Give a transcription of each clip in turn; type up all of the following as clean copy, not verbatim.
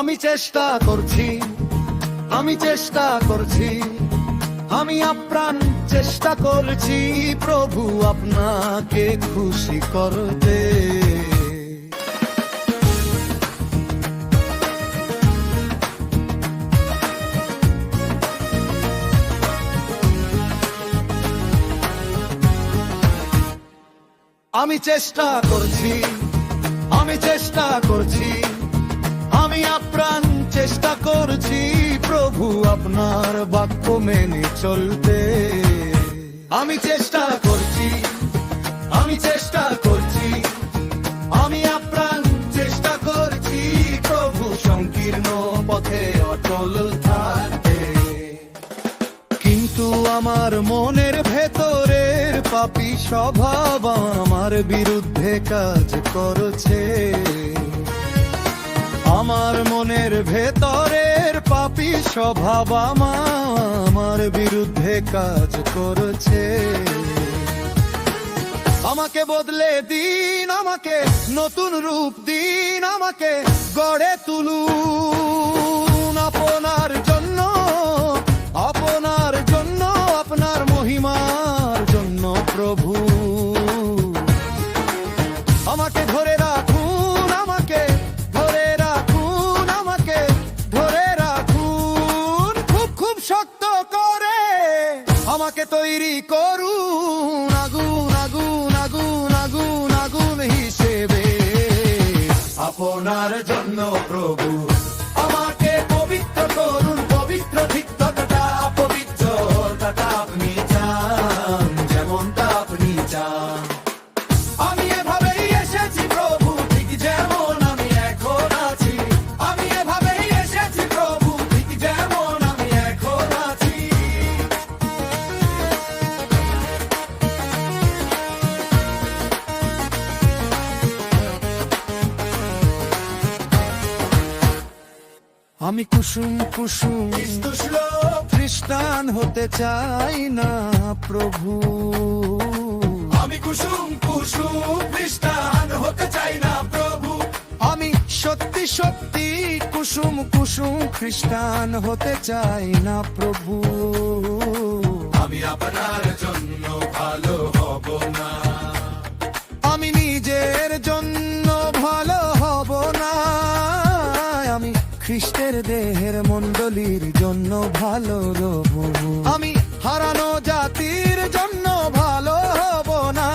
আমি চেষ্টা করছি, আমি চেষ্টা করছি, আমি আপ্রাণ চেষ্টা করছি প্রভু আপনাকে খুশি করতে। আমি চেষ্টা করছি, আমি চেষ্টা করছি, আমি আপ্রাণ চেষ্টা করছি প্রভু আপনার বাক্য মেনে চলতে। আমি চেষ্টা করছি, আমি চেষ্টা করছি, আমি আপ্রাণ চেষ্টা করছি প্রভু সংকীর্ণ পথে অটল থাকতে। কিন্তু আমার মনের ভেতরের পাপী স্বভাব আমার বিরুদ্ধে কাজ করছে। আমার মনের ভেতরের পাপী স্বভাব আমার বিরুদ্ধে কাজ করছে। আমাকে বদলে দিন, আমাকে নতুন রূপ দিন, আমাকে গড়ে তুলুন আপনার জন্য, আপনার জন্য, আপনার মহিমার জন্য প্রভু। আমাকে ধরে রাখুন, আমাকে ধরে রাখুন, আমাকে ধরে রাখুন খুব খুব শক্ত করে। আমাকে তৈরি করুন আগুন আগুন আগুন আগুন আগুন হিসেবে আপনার জন্য প্রভু। আমাকে পবিত্র করুন, পবিত্র তিক্ততা পবিত্রতা আপনি চান, যেমনটা আপনি চান। আমি এভাবেই এসেছি প্রভু, ঠিক যেমন আমি এখন আছি। আমি এভাবেই এসেছি প্রভু, ঠিক যেমন আমি এখন আছি। আমি কুসুম কুসুম খ্রিস্টান হতে চাই না প্রভু। আমি কুসুম কুসুম খ্রিস্টান হতে চাই না প্রভু। আমি সত্যি সত্যি কুসুম কুসুম খ্রিস্টান হতে চাই না প্রভু। আমি আপনার জন্য ভালো হব না, আমি নিজের জন্য ভালো হব না, আমি খ্রিস্টের দেহের মণ্ডলীর জন্য ভালো রব। আমি হারানো জাতির জন্য ভালো হব না,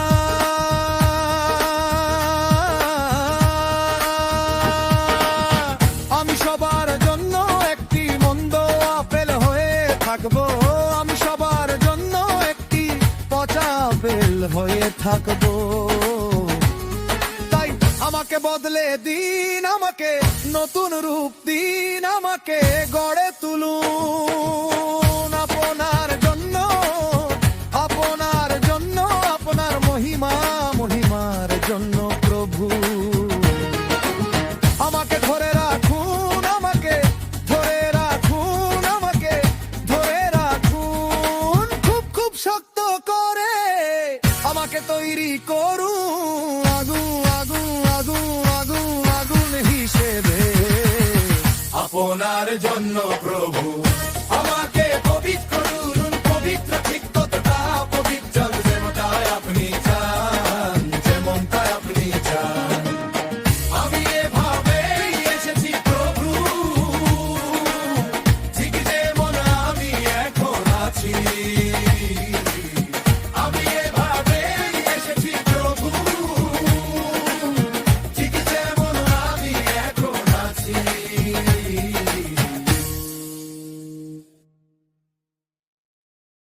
আমি সবার জন্য একটি মন্দ আপেল হয়ে থাকবো। আমি সবার জন্য একটি পচা আপেল হয়ে থাকবো। তাই আমাকে বদলে দিন, আমাকে নতুন রূপ দিন, আমাকে গড়ে তুলুন আপনার জন্য, আপনার জন্য, আপনার মহিমা মহিমার জন্য প্রভু। আমাকে ধরে রাখুন, আমাকে ধরে রাখুন, আমাকে ধরে রাখুন খুব খুব শক্ত করে। আমাকে তৈরি করুন আগুন আগুন আগুন আগুন আগুন হিসেবে আপনার জন্য প্রভু।